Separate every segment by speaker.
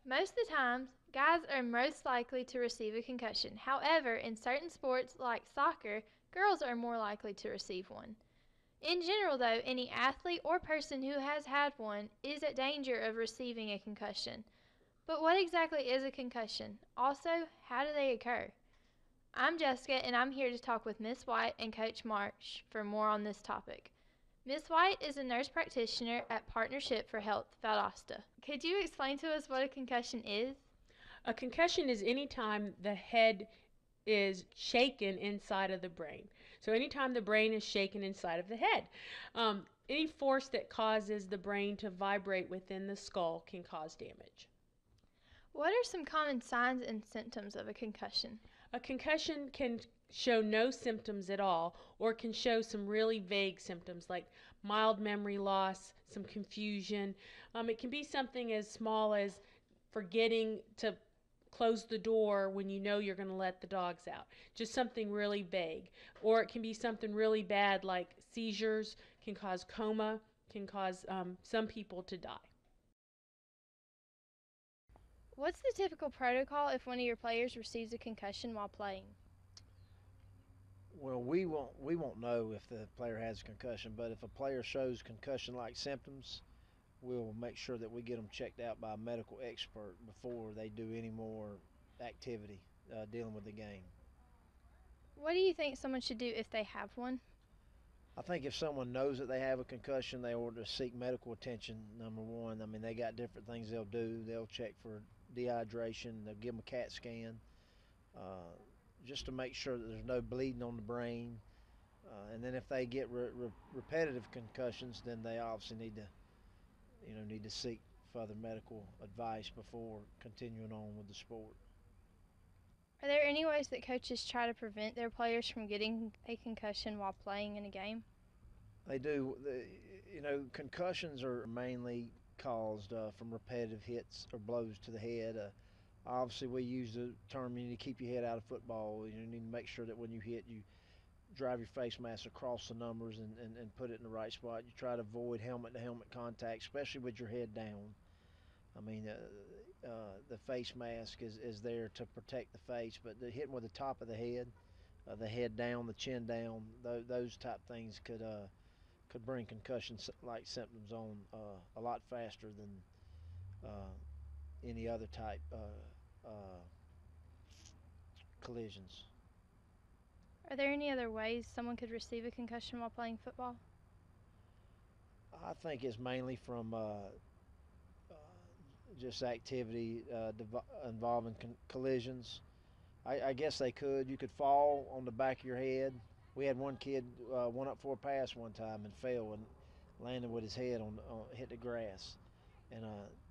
Speaker 1: Most of the time, guys are most likely to receive a concussion. However, in certain sports like soccer, girls are more likely to receive one. In general, though, any athlete or person who has had one is at danger of receiving a concussion. But what exactly is a concussion? Also, how do they occur? I'm Jessica, and I'm here to talk with Miss White and Coach Marsh for more on this topic. Miss White is a nurse practitioner at Partnership for Health, Valdosta. Could you explain to us what a concussion is?
Speaker 2: A concussion is any time the head is shaken inside of the brain. So anytime the brain is shaken inside of the head. Any force that causes the brain to vibrate within the skull can cause damage.
Speaker 1: What are some common signs and symptoms of a concussion?
Speaker 2: A concussion can show no symptoms at all, or can show some really vague symptoms like mild memory loss, some confusion. It can be something as small as forgetting to close the door when you know you're going to let the dogs out. Just something really vague. Or it can be something really bad like seizures, can cause coma, can cause some people to die.
Speaker 1: What's the typical protocol if one of your players receives a concussion while playing?
Speaker 3: Well, we won't know if the player has a concussion, but if a player shows concussion-like symptoms, we'll make sure that we get them checked out by a medical expert before they do any more activity dealing with the game.
Speaker 1: What do you think someone should do if they have one?
Speaker 3: I think if someone knows that they have a concussion, they ought to seek medical attention. Number one, I mean they got different things they'll do. They'll check for dehydration. They'll give them a CAT scan uh, just to make sure that there's no bleeding on the brain. And then if they get repetitive concussions, then they obviously need to seek further medical advice before continuing on with the sport.
Speaker 1: Are there any ways that coaches try to prevent their players from getting a concussion while playing in a game?
Speaker 3: They do. Concussions are mainly caused from repetitive hits or blows to the head. Obviously, we use the term you need to keep your head out of football. You need to make sure that when you hit, you drive your face mask across the numbers and put it in the right spot. You try to avoid helmet to helmet contact, especially with your head down. I mean, the face mask is there to protect the face, but the hitting with the top of the head down, the chin down, those type things could bring concussion-like symptoms on a lot faster than uh, any other type collisions.
Speaker 1: Are there any other ways someone could receive a concussion while playing football?
Speaker 3: I think it's mainly from just activity involving collisions. I guess they could. You could fall on the back of your head. We had one kid went up for a pass one time and fell and landed with his head on hit the grass, and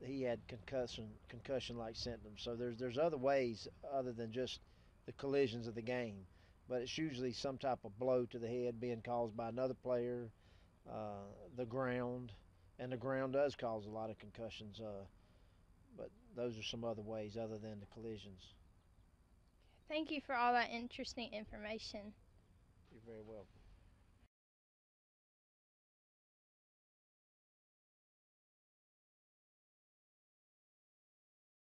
Speaker 3: he had concussion-like symptoms. So there's other ways other than just the collisions of the game, but it's usually some type of blow to the head being caused by another player, the ground, and the ground does cause a lot of concussions. But those are some other ways other than the collisions.
Speaker 1: Thank you for all that interesting information.
Speaker 3: You're very welcome.